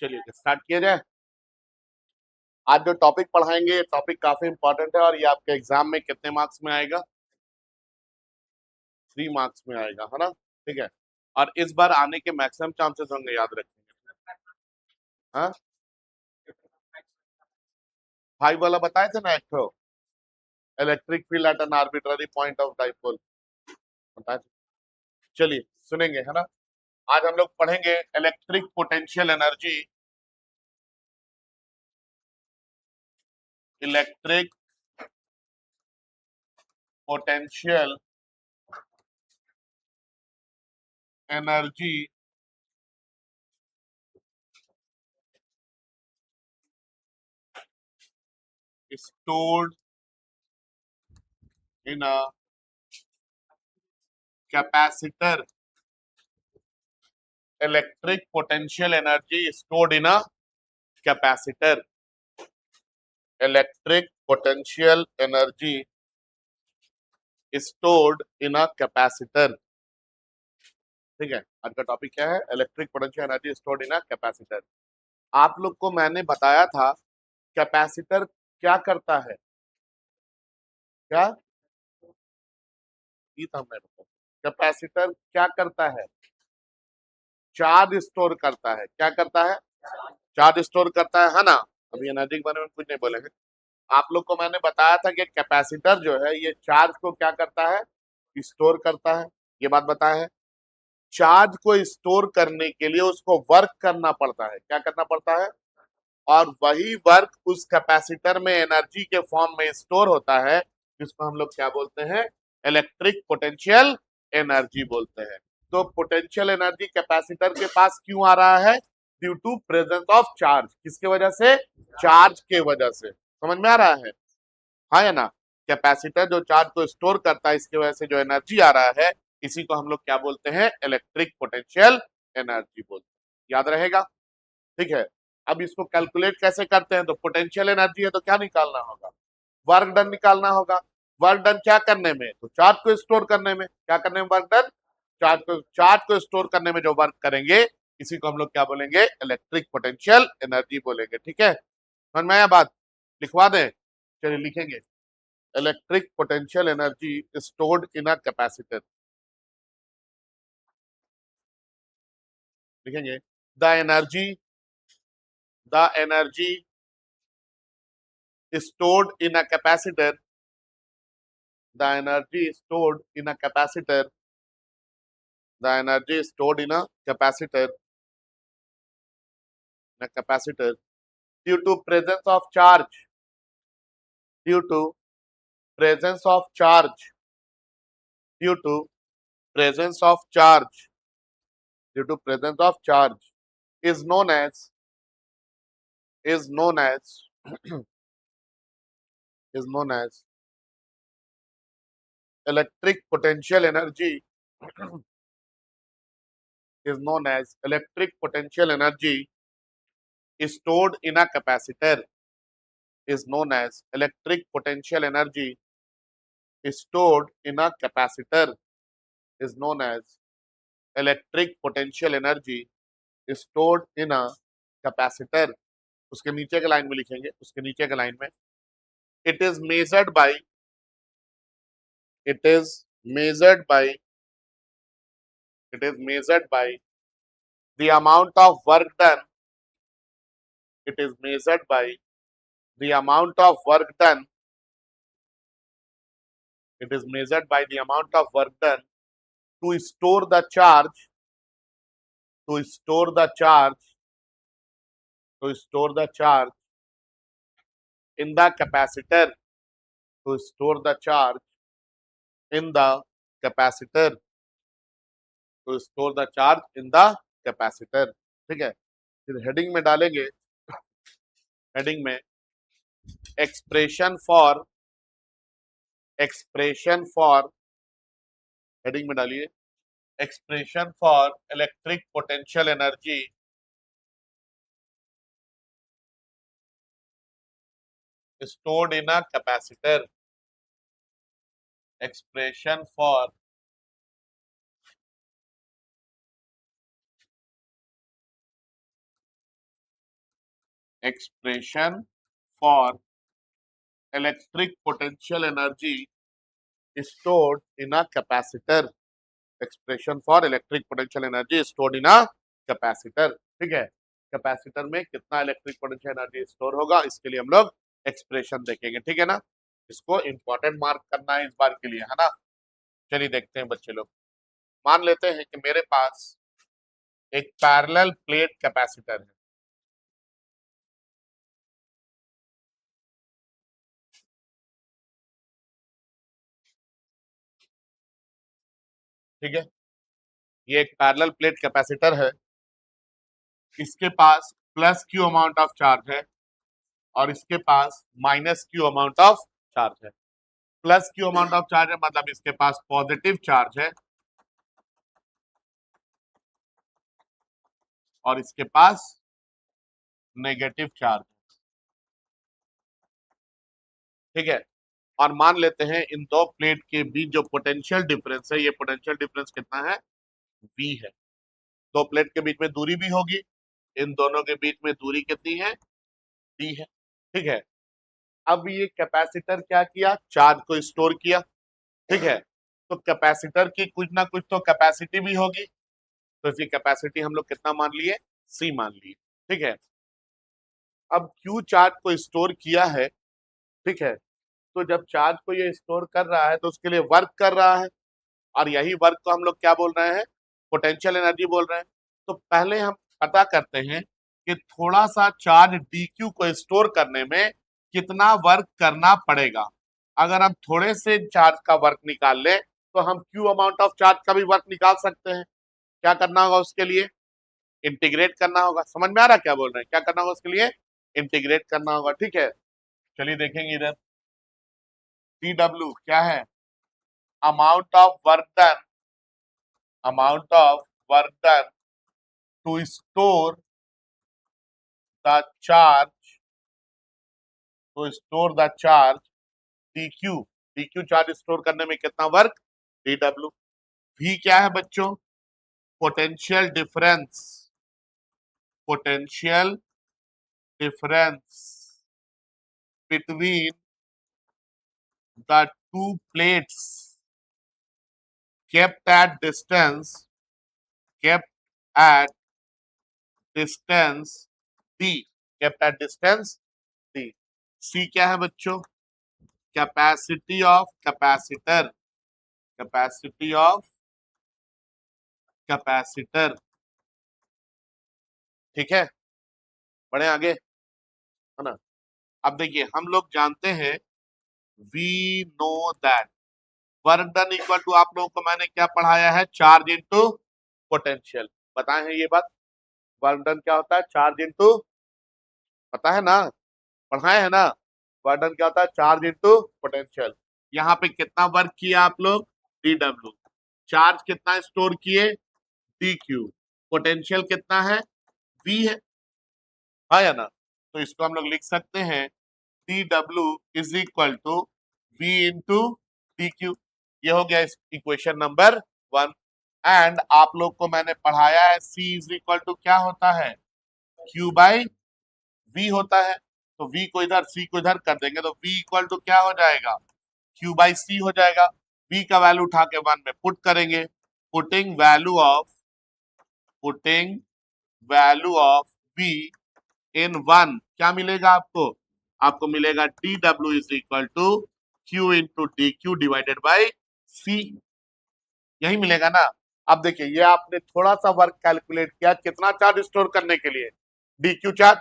चलिए स्टार्ट किया जाए। आज जो टॉपिक पढ़ाएंगे ये टॉपिक काफी इंपॉर्टेंट है और ये आपके एग्जाम में कितने मार्क्स में आएगा? 3 मार्क्स में आएगा, है ना? ठीक है। और इस बार आने के मैक्सिमम चांसेस होंगे, याद रखेंगे। हाँ, 5 वाला बताए थे ना, एक तो electric field at N arbitrary point of dipole बताए थे। चलिए सुनेंगे, है ना? आज हम लोग पढ़ेंगे electric potential energy. Electric potential energy stored in a capacitor. Electric potential energy stored in a capacitor. Electric potential energy stored in a capacitor. ठीक है, आज का टॉपिक क्या है? Electric potential energy stored in a capacitor. आप लोग को मैंने बताया था कैपेसिटर क्या करता है। क्या ये था हमने बताया? कैपेसिटर क्या करता है? चार्ज स्टोर करता है। क्या करता है? चार्ज स्टोर करता है ना? अभी एनर्जी के बारे में कुछ नहीं बोलेंगे। आप लोग को मैंने बताया था कि कैपेसिटर जो है ये चार्ज को क्या करता है? स्टोर करता है। ये बात बताया है। चार्ज को स्टोर करने के लिए उसको वर्क करना पड़ता है। क्या करना पड़ता है? और वही वर्क उस कैपेसिटर में एनर्जी के फॉर्म में स्टोर होता है, जिसको हम लोग क्या बोलते हैं? इलेक्ट्रिक पोटेंशियल एनर्जी बोलते हैं। तो पोटेंशियल एनर्जी कैपेसिटर के पास क्यों आ रहा है? Due to presence of charge. किसके वजह से? चार्ज के वजह से। समझ में आ रहा है? हाँ या ना? कैपेसिटर जो चार्ज को स्टोर करता है, इसकी वजह से जो एनर्जी आ रहा है, इसी को हम लोग क्या बोलते हैं? इलेक्ट्रिक पोटेंशियल एनर्जी बोलते हैं। याद रहेगा? ठीक है। अब इसको कैलकुलेट कैसे करते हैं? तो पोटेंशियल एनर्जी है तो क्या निकालना होगा? वर्क डन निकालना होगा। वर्क डन क्या करने में? तो चार्ज को स्टोर करने में। क्या करने में वर्क डन? चार्ज को स्टोर करने में जो वर्क करेंगे, इसी को हम लोग क्या बोलेंगे? इलेक्ट्रिक पोटेंशियल एनर्जी बोलेंगे। ठीक है, समझ में आया बात? लिखवा दें? चलिए लिखेंगे। Electric potential energy stored in a capacitor. लिखेंगे the energy stored in a capacitor. The energy stored in a capacitor. The energy stored in a capacitor. In a capacitor due to presence of charge. Due to presence of charge. Due to presence of charge. Due to presence of charge is known as is known as is known as electric potential energy. Is known as electric potential energy stored in a capacitor. Is known as electric potential energy stored in a capacitor. Is known as electric potential energy stored in a capacitor. उसके नीचे के line में लिखेंगे, उसके नीचे के line में it is measured by it is measured by it is measured by the amount of work done. It is measured by the amount of work done. It is measured by the amount of work done to store the charge. To store the charge. To store the charge in the capacitor. To store the charge in the capacitor. To store the charge in the capacitor. ठीक है, फिर heading में डालेंगे। Heading में expression for heading में डालिए expression for electric potential energy stored in a capacitor. Expression for expression for electric potential energy stored in a capacitor. Expression for electric potential energy stored in a capacitor. ठीक है, capacitor में कितना electric potential energy store होगा, इसके लिए हम लोग expression देखेंगे। ठीक है ना, इसको इंपॉर्टेंट मार्क करना है इस बार के लिए, है ना। चलिए देखते हैं बच्चे लोग। मान लेते हैं कि मेरे पास एक पैरेलल प्लेट कैपेसिटर है। ठीक है, ये एक पैरेलल प्लेट कैपेसिटर है। इसके पास plus Q amount of charge है और इसके पास minus Q amount of charge है। Plus Q amount of charge है मतलब इसके पास पॉजिटिव चार्ज है और इसके पास नेगेटिव चार्ज है। ठीक है, और मान लेते हैं इन दो प्लेट के बीच जो पोटेंशियल डिफरेंस है, ये पोटेंशियल डिफरेंस कितना है, V है। दो प्लेट के बीच में दूरी भी होगी, इन दोनों के बीच में दूरी कितनी है, D है। ठीक है, अब ये कैपेसिटर क्या किया, चार्ज को स्टोर किया। ठीक है, तो कैपेसिटर की कुछ ना कुछ तो कैपेसिटी भी होगी, तो इसकी कैपेसिटी हम लोग कितना मान लिए, C मान लिए। ठीक है, अब Q चार्ज को स्टोर किया है। ठीक है, तो जब चार्ज को ये स्टोर कर रहा है तो उसके लिए वर्क कर रहा है, और यही वर्क को हम लोग क्या बोल रहे हैं, पोटेंशियल एनर्जी बोल रहे हैं। तो पहले हम पता करते हैं कि थोड़ा सा चार्ज dq को स्टोर करने में कितना वर्क करना पड़ेगा। अगर हम थोड़े से चार्ज का वर्क निकाल लें तो हम q अमाउंट ऑफ चार्ज का भी वर्क निकाल सकते हैं। क्या करना होगा उसके लिए, इंटीग्रेट करना होगा। समझ में आ रहा क्या बोल रहे हैं, क्या करना होगा उसके लिए, इंटीग्रेट करना होगा। ठीक है, चलिए देखेंगे इधर। Tw क्या है, amount of work done, amount of work done to store the charge, dq, dq charge store करने में कितना वर्क, dw। v क्या है बच्चों, potential difference, potential difference between the two plates kept at distance, kept at distance d, kept at distance d। c क्या है बच्चों, capacity of capacitor, capacity of capacitor. ठीक है, बढ़े आगे, है ना। अब देखिए हम लोग जानते हैं, we know that work done equal to, आप लोगों को मैंने क्या पढ़ाया है, चार्ज इनटू पोटेंशियल। बताए हैं ये बात, वर्क डन क्या होता है, चार्ज इनटू, पता है ना, पढ़ाए है ना। वर्क डन क्या होता है, चार्ज इनटू पोटेंशियल। यहाँ पे कितना वर्क किया आप लोग, dw। चार्ज कितना स्टोर किए, dq। पोटेंशियल कितना है, v है, हाँ या ना। तो इसको हम लोग लिख सकते हैं dw is equal to v into dq। ये हो गया इक्वेशन नंबर 1। एंड आप लोग को मैंने पढ़ाया है c इज इक्वल टू क्या होता है, q बाई v होता है। तो v को इधर c को इधर कर देंगे तो v इक्वल टू क्या हो जाएगा, q बाई c हो जाएगा। v का वैल्यू उठा के 1 में पुट करेंगे, putting value of, putting value of v in 1 क्या मिलेगा आपको, आपको मिलेगा dw is equal to q into dq divided by c, यही मिलेगा ना। अब देखिए ये आपने थोड़ा सा वर्क कैलकुलेट किया, कितना चार्ज स्टोर करने के लिए, dq चार्ज।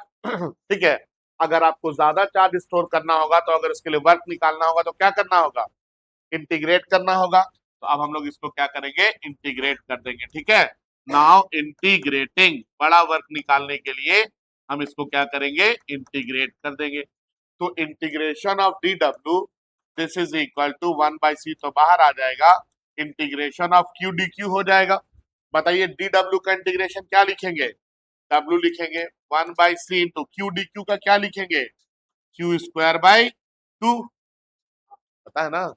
ठीक है, अगर आपको ज्यादा चार्ज स्टोर करना होगा तो अगर इसके लिए वर्क निकालना होगा तो क्या करना होगा, इंटीग्रेट करना होगा। तो अब हम लोग इसको क्या करेंगे, इंटीग्रेट कर देंगे। ठीक है, नाउ इंटीग्रेटिंग, बड़ा वर्क निकालने के लिए हम इसको क्या करेंगे, इंटीग्रेट कर देंगे। तो integration of dw this is equal to 1/c, तो बाहर आ जाएगा, इंटीग्रेशन ऑफ q dq हो जाएगा। बताइए dw का इंटीग्रेशन क्या लिखेंगे, w लिखेंगे 1/c इंटू q dq का क्या लिखेंगे, q स्क्वायर बाई 2, पता है ना।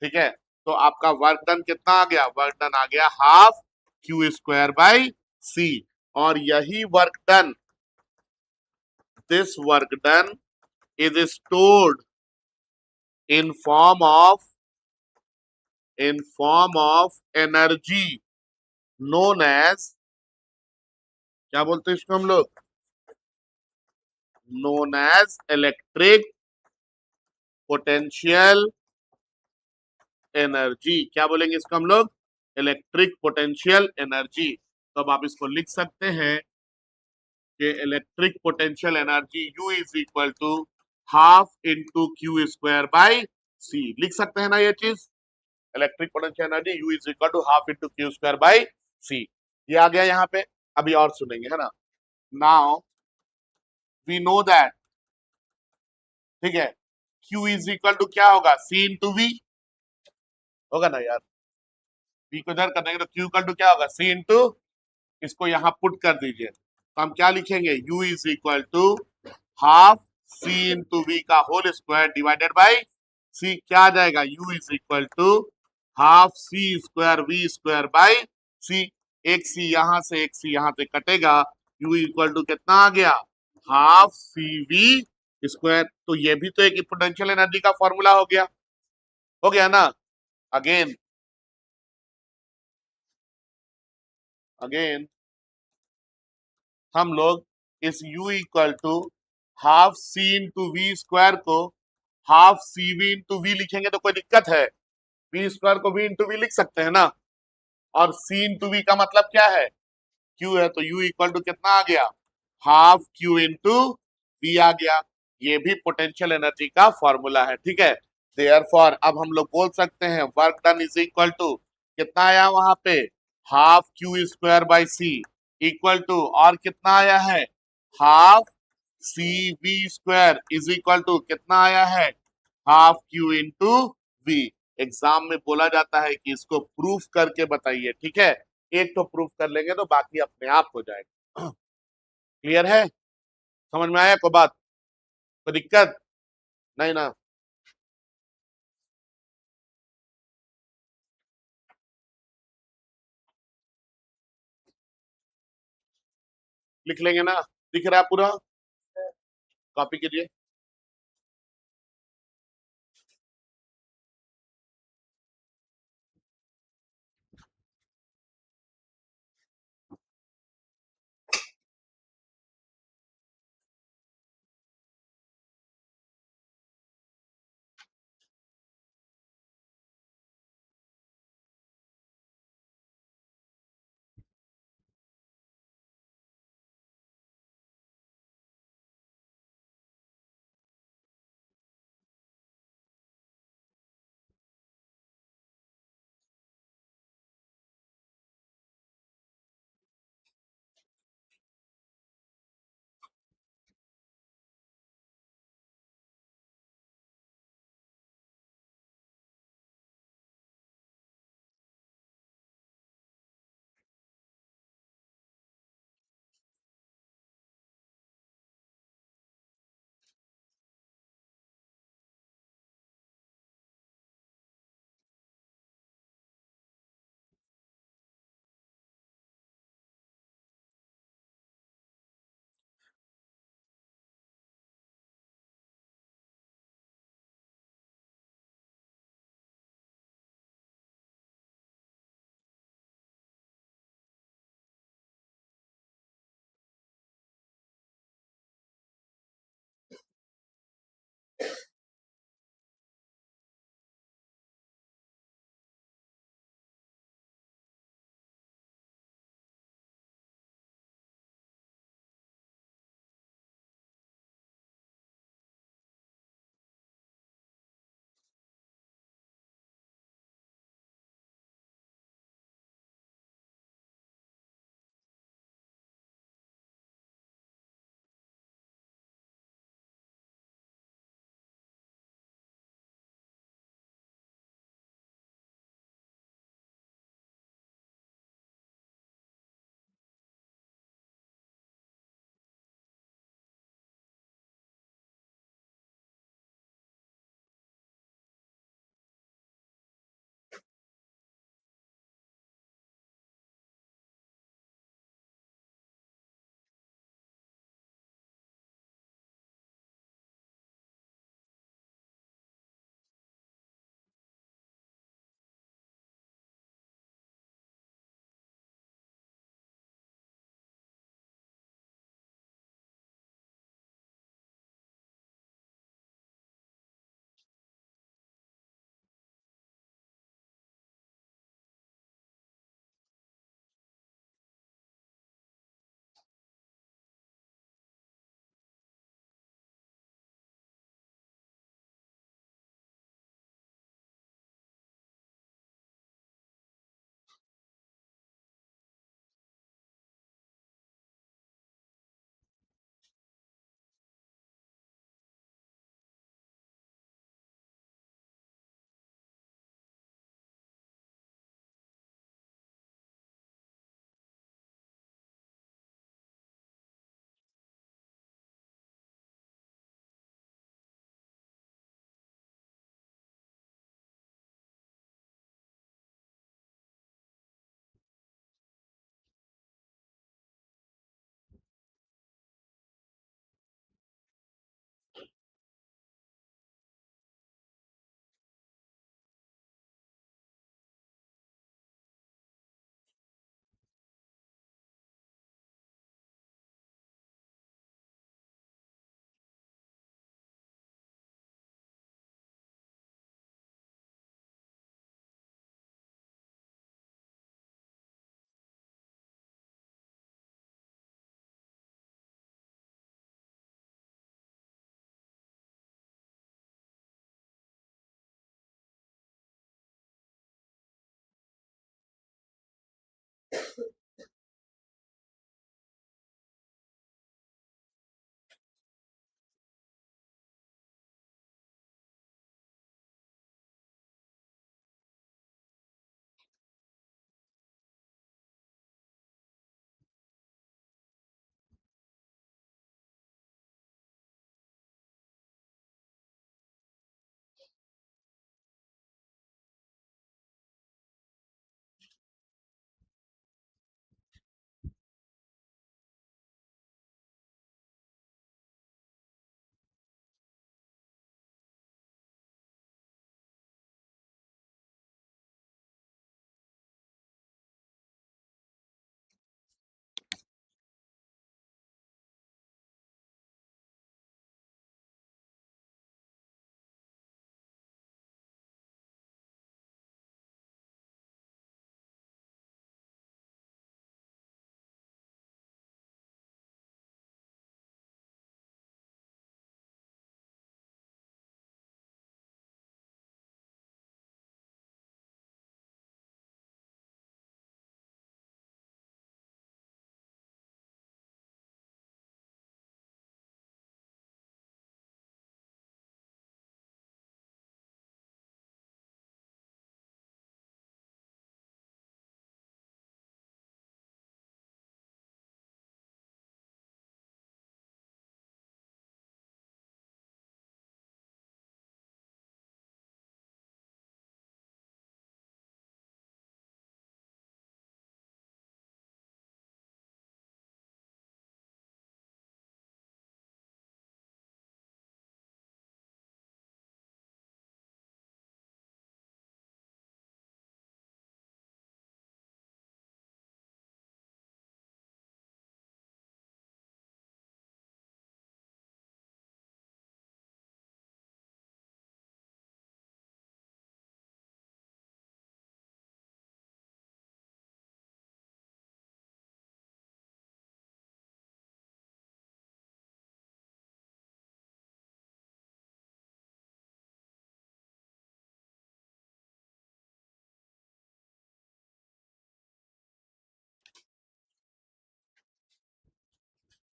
ठीक है, तो आपका वर्क डन कितना आ गया, वर्क डन आ गया half q square by c। और यही work done this work done is stored in form of energy known as, क्या बोलते हैं इसको हम लोग, known as electric potential energy. क्या बोलेंगे इसको हम लोग, इलेक्ट्रिक पोटेंशियल एनर्जी। तो अब आप इसको लिख सकते हैं कि electric potential energy U is equal to half into Q square by C. लिख सकते हैं ना ये चीज, electric potential energy U is equal to half into Q square by C. ये आ गया यहाँ पे। अभी और सुनेंगे, है ना। नाउ वी नो दैट, ठीक है, Q इज इक्वल टू क्या होगा, C इंटू V होगा ना यार। V को इधर कर देंगे तो Q इक्वल टू क्या होगा, C इंटू, इसको यहाँ पुट कर दीजिए तो हम क्या लिखेंगे, U is equal to half C into V का whole square divided by C। क्या आ जाएगा, U is equal to half C square V square by C। एक C यहाँ से एक C यहाँ से कटेगा, U इक्वल टू कितना आ गया, हाफ CV स्क्वायर। तो ये भी तो एक पोटेंशियल एनर्जी का फॉर्मूला हो गया ना। अगेन अगेन हम लोग इस U equal to half C into V square को half C V into V लिखेंगे तो कोई दिक्कत है, वी स्क्वायर को वी इंटू वी लिख सकते हैं ना। और C इंटू वी का मतलब क्या है, Q है, तो U इक्वल टू कितना आ गया, हाफ Q इंटू वी आ गया। ये भी पोटेंशियल एनर्जी का फॉर्मूला है, ठीक है। देयरफॉर अब हम लोग बोल सकते हैं work done is equal to कितना आया वहां पे, half Q square by C equal to, और कितना आया है, half C V square is equal to कितना आया है, half Q into V. Exam में बोला जाता है कि इसको प्रूफ करके बताइए, ठीक है। एक तो प्रूफ कर लेंगे तो बाकी अपने आप हो जाएगा। क्लियर है, समझ में आया कोई बात, कोई दिक्कत नहीं ना। लिख लेंगे ना, दिख रहा है पूरा, कॉपी कीजिए।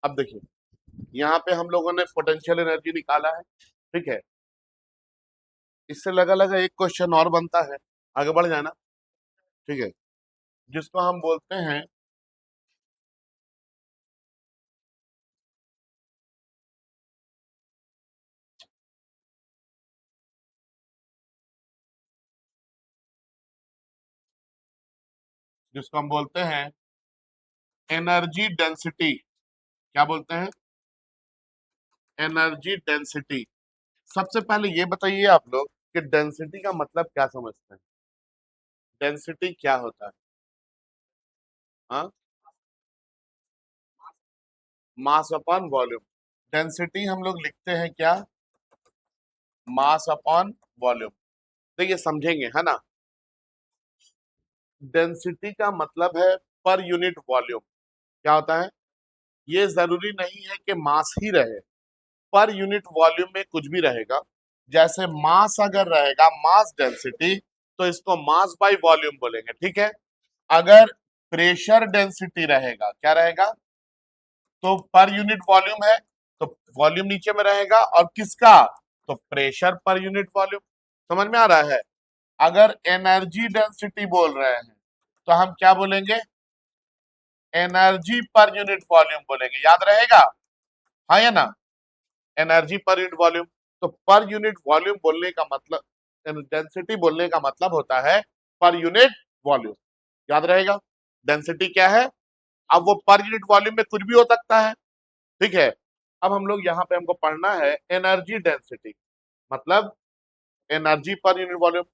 अब देखिए यहाँ पे हम लोगों ने पोटेंशियल एनर्जी निकाला है, ठीक है। इससे लगा लगा एक क्वेश्चन और बनता है, आगे बढ़ जाना, ठीक है, जिसको हम बोलते हैं जिसको हम बोलते हैं एनर्जी डेंसिटी। क्या बोलते हैं? Energy density. सबसे पहले ये बताइए आप लोग कि डेंसिटी का मतलब क्या समझते हैं? डेंसिटी क्या होता है? हाँ, मास अपॉन वॉल्यूम। डेंसिटी हम लोग लिखते हैं क्या? Mass upon volume. देखिए समझेंगे, है ना। डेंसिटी का मतलब है पर यूनिट वॉल्यूम। क्या होता है? ये जरूरी नहीं है कि मास ही रहे, पर यूनिट वॉल्यूम में कुछ भी रहेगा। जैसे मास अगर रहेगा, मास डेंसिटी, तो इसको मास बाय वॉल्यूम बोलेंगे, ठीक है। अगर प्रेशर डेंसिटी रहेगा, क्या रहेगा? तो पर यूनिट वॉल्यूम है, तो वॉल्यूम नीचे में रहेगा, और किसका? तो प्रेशर पर यूनिट वॉल्यूम। समझ में आ रहा है? अगर एनर्जी डेंसिटी बोल रहे हैं तो हम क्या बोलेंगे? एनर्जी पर यूनिट वॉल्यूम बोलेंगे, याद रहेगा? हाँ या ना? Energy per unit volume. तो पर यूनिट वॉल्यूम बोलने का मतलब, डेंसिटी बोलने का मतलब होता है पर यूनिट वॉल्यूम। याद रहेगा? डेंसिटी क्या है? अब वो पर यूनिट वॉल्यूम में कुछ भी हो सकता है, ठीक है। अब हम लोग यहाँ पे हमको पढ़ना है एनर्जी डेंसिटी, मतलब एनर्जी पर यूनिट वॉल्यूम।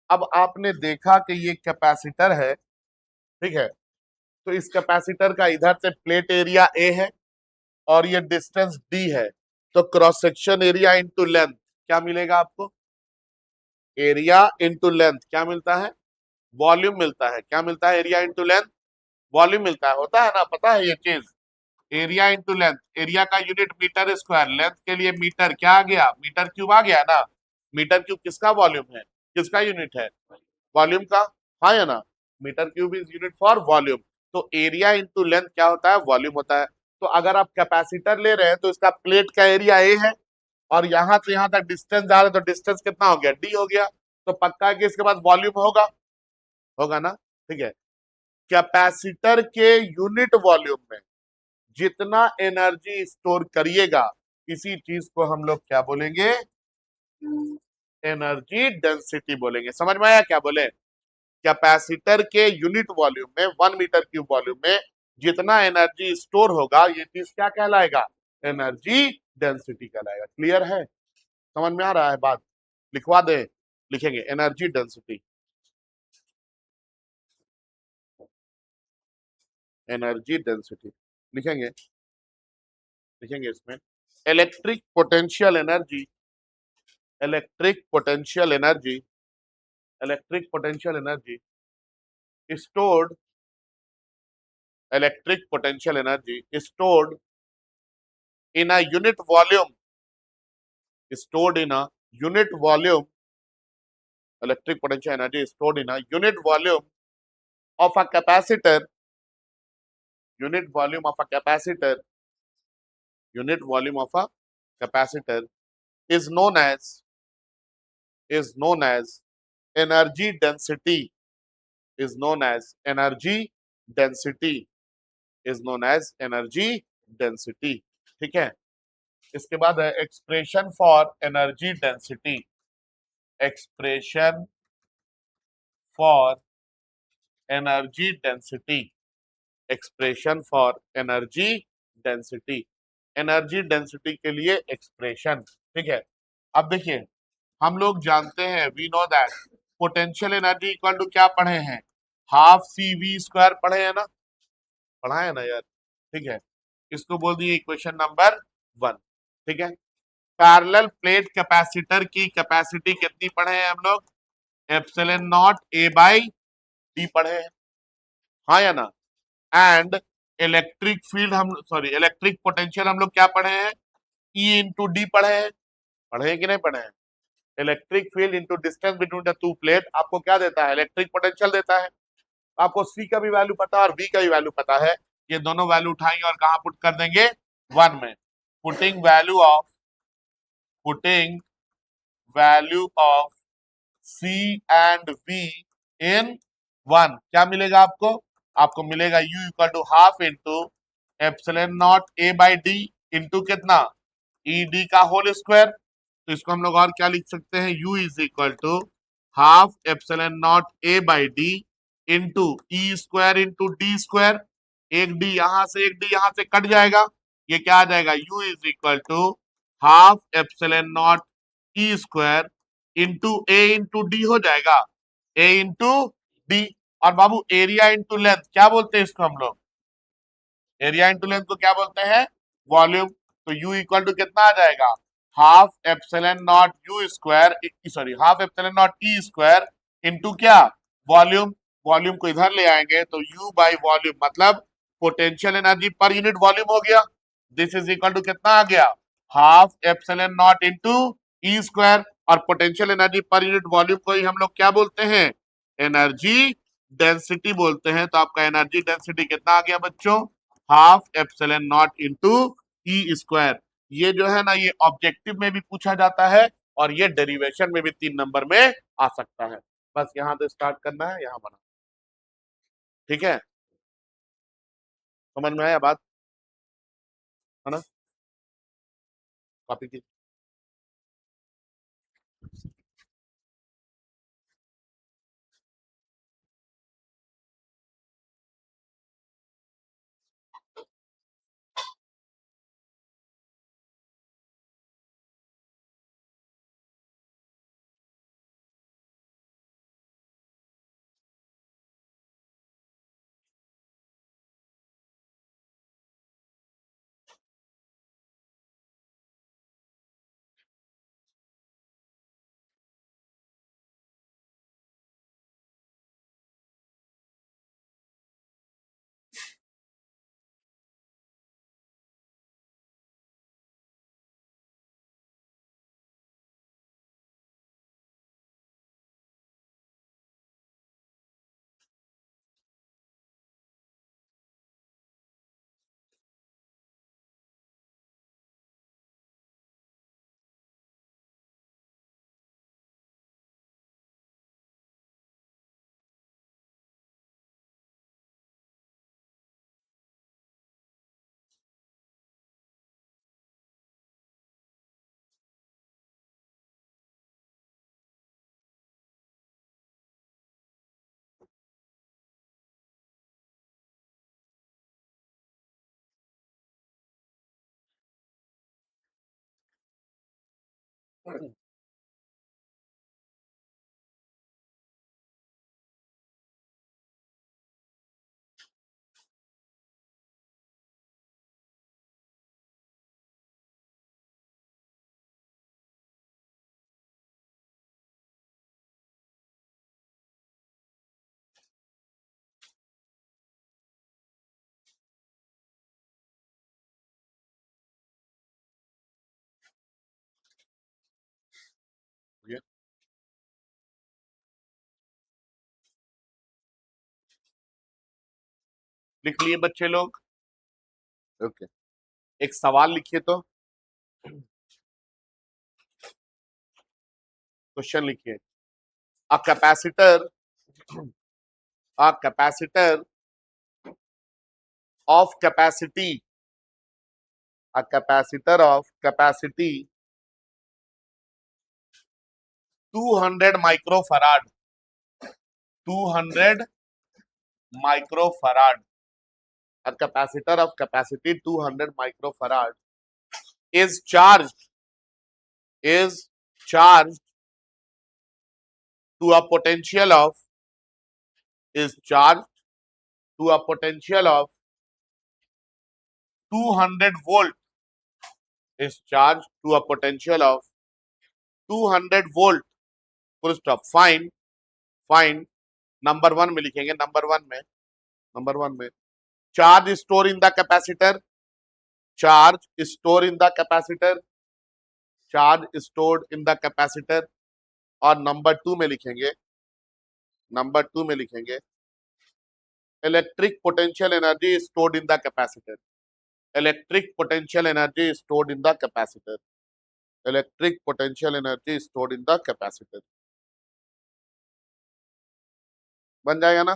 अब आपने देखा कि ये कैपेसिटर है, ठीक है। तो इस कैपेसिटर का इधर से प्लेट एरिया ए है और ये डिस्टेंस डी है, तो cross section area into length क्या मिलेगा आपको? एरिया इनटू लेंथ क्या मिलता है? वॉल्यूम मिलता है। क्या मिलता है? एरिया इनटू लेंथ वॉल्यूम मिलता है। होता है ना, पता है ये चीज? एरिया इंटू लेंथ, एरिया का यूनिट मीटर स्क्वायर, लेंथ के लिए मीटर क्या आ गया? मीटर क्यूब आ गया ना। मीटर क्यूब किसका वॉल्यूम है? किसका यूनिट है? वॉल्यूम का। हाँ या ना? Metre cube is unit for volume. तो एरिया इंटू लेंथ क्या होता है? वॉल्यूम होता है। तो अगर आप कैपेसिटर ले रहे हैं तो इसका प्लेट का एरिया ए है, और यहां से यहां तक डिस्टेंस जा रहा है, तो डिस्टेंस कितना हो गया? डी हो गया। तो पक्का है कि इसके बाद वॉल्यूम होगा, होगा ना, ठीक है। कैपेसिटर के यूनिट वॉल्यूम में जितना एनर्जी स्टोर करिएगा, इसी चीज को हम लोग क्या बोलेंगे? एनर्जी डेंसिटी बोलेंगे। समझ में आया क्या बोले? कैपेसिटर के यूनिट वॉल्यूम में, 1 मीटर क्यूब वॉल्यूम में जितना एनर्जी स्टोर होगा, ये चीज क्या कहलाएगा? एनर्जी डेंसिटी कहलाएगा। क्लियर है? समझ में आ रहा है बात? लिखवा दे, लिखेंगे एनर्जी डेंसिटी। एनर्जी डेंसिटी लिखेंगे, लिखेंगे इसमें electric potential energy, electric potential energy, electric potential energy stored, electric potential energy stored in a unit volume, stored in a unit volume, electric potential energy stored in a unit volume of a capacitor, unit volume of a capacitor, unit volume of a capacitor is known as, is known as energy density, is known as energy density, is known as energy density, ठीक है। इसके बाद है expression for energy density, expression for energy density, expression for energy density, energy density के लिए expression, ठीक है। अब देखिए हम लोग जानते हैं, we know that potential energy equal to क्या पढ़े हैं? हाफ सी वी स्क्वायर पढ़े हैं ना? पढ़ा है ना यार, ठीक है। इसको बोल दिए इक्वेशन नंबर 1, ठीक है। पैरेलल प्लेट कैपेसिटर की कैपेसिटी कितनी पढ़े हैं हम लोग? Epsilon not a by D पढ़े हैं, हाँ या ना। एंड इलेक्ट्रिक फील्ड हम, सॉरी, इलेक्ट्रिक पोटेंशियल हम लोग क्या पढ़े हैं? ई इंटू डी पढ़े हैं, पढ़े हैं कि नहीं पढ़े हैं? Electric field into distance between the two plate आपको क्या देता है? इलेक्ट्रिक पोटेंशियल देता है। आपको सी का भी वैल्यू पता है और बी का भी वैल्यू पता है। ये दोनों वैल्यू उठाएंगे और कहां पुट कर देंगे? वन में, putting value of C and V in one, क्या मिलेगा आपको? आपको मिलेगा U equal to half into epsilon not A by D into कितना, ई डी का होल स्क्वायर। तो इसको हम लोग और क्या लिख सकते हैं, U is equal to half epsilon not A by D into E square into D square. एक डी यहां से एक डी यहां से कट जाएगा, ये क्या आ जाएगा, U is equal to half epsilon not E square into A into D हो जाएगा, ए इंटू डी। और बाबू एरिया इंटू लेंथ क्या बोलते हैं इसको हम लोग, एरिया इंटू लेंथ को क्या बोलते हैं, वॉल्यूम। तो यू इक्वल टू कितना आ जाएगा, half epsilon not U square, sorry half epsilon not E square into क्या, वॉल्यूम। वॉल्यूम को इधर ले आएंगे तो यू बाई वॉल्यूम मतलब potential energy per unit volume हो गया। दिस इज इक्वल टू कितना आ गया, half epsilon not into E square. और potential energy per unit volume को ही हम लोग क्या बोलते हैं, एनर्जी डेंसिटी बोलते हैं। तो आपका एनर्जी डेंसिटी कितना आ गया बच्चों, half epsilon not into E square. ये जो है ना ये ऑब्जेक्टिव में भी पूछा जाता है और ये डेरिवेशन में भी 3 नंबर में आ सकता है। बस यहां से स्टार्ट करना है, यहां बना, ठीक है, समझ में आया बात, है ना, कॉपी की। लिख लिए बच्चे लोग, ओके, एक सवाल लिखिए तो, क्वेश्चन लिखिए, a capacitor, a capacitor of capacity, a capacitor of capacity 200 microfarad, 200 microfarad, a capacitor of capacity 200 microfarad is charged to a potential of, is charged to a potential of 200 volt, is charged to a potential of 200 volt, full stop। Find number one में लिखेंगे, number one में charge store in the capacitor, charge store in the capacitor, charge stored in the capacitor. और number two में लिखेंगे electric potential energy stored in the capacitor, electric potential energy stored in the capacitor, electric potential energy stored in the capacitor. बन जाएगा ना?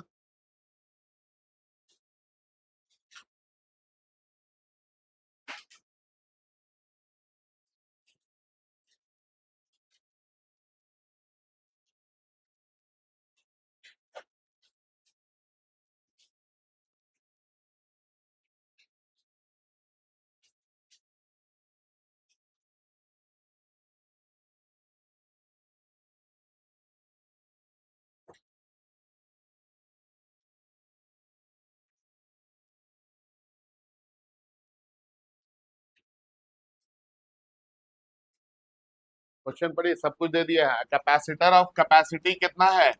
Question पढ़िए, सब कुछ दे दिया है। कैपेसिटर ऑफ कैपेसिटी कितना है?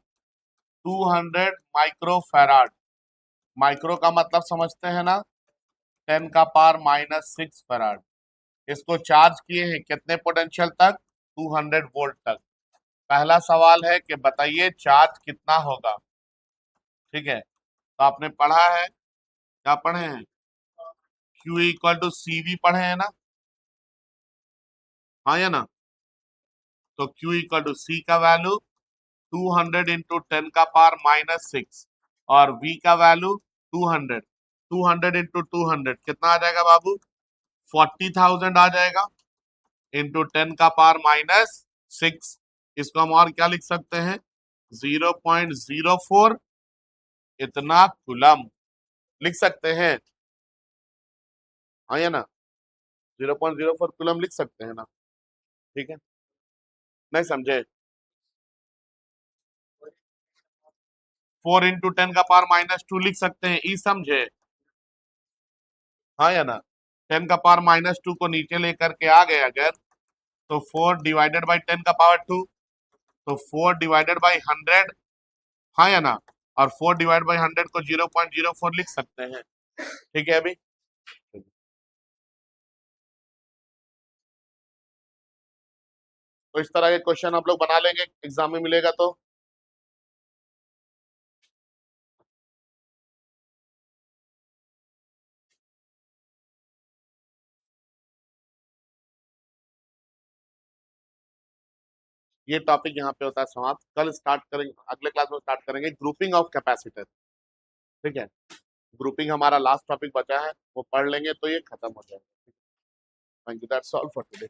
200 माइक्रो फैराड। माइक्रो का मतलब समझते हैं ना, 10⁻⁻6 फैराड। इसको चार्ज किए हैं कितने पोटेंशियल तक? 200 वोल्ट तक। पहला सवाल है कि बताइए चार्ज कितना होगा। ठीक है, तो आपने पढ़ा है, क्या पढ़े हैं? Q equal to C V पढ़े हैं ना? हाँ या ना? तो Q इक्वल टू सी का वैल्यू 200 इंटू 10⁻⁻6 और V का वैल्यू 200। 200 इंटू 200 कितना आ जाएगा बाबू? 40,000 आ जाएगा, इंटू 10⁻⁻6। इसको हम और क्या लिख सकते हैं? 0.04 इतना कूलम लिख सकते हैं। हाँ या ना? 0.04 कूलम लिख सकते हैं ना? ठीक है, नहीं समझे? 4 इंटू 10⁻⁻2 लिख सकते हैं, ई समझे? हाँ या ना? 10⁻⁻2 को नीचे लेकर के आ गए अगर, तो 4 डिवाइडेड बाई 10⁻2, तो 4 डिवाइडेड बाई 100। हाँ या ना? और 4 डिवाइड बाई 100 को 0.04 लिख सकते हैं। ठीक है, अभी तो इस तरह के क्वेश्चन आप लोग बना लेंगे, एग्जाम में मिलेगा तो। ये टॉपिक यहाँ पे होता है समाप्त। कल स्टार्ट करेंगे, अगले क्लास में स्टार्ट करेंगे ग्रुपिंग ऑफ कैपेसिटर। ठीक है, ग्रुपिंग हमारा लास्ट टॉपिक बचा है, वो पढ़ लेंगे तो ये खत्म हो जाएगा। Thank you, that's all for today.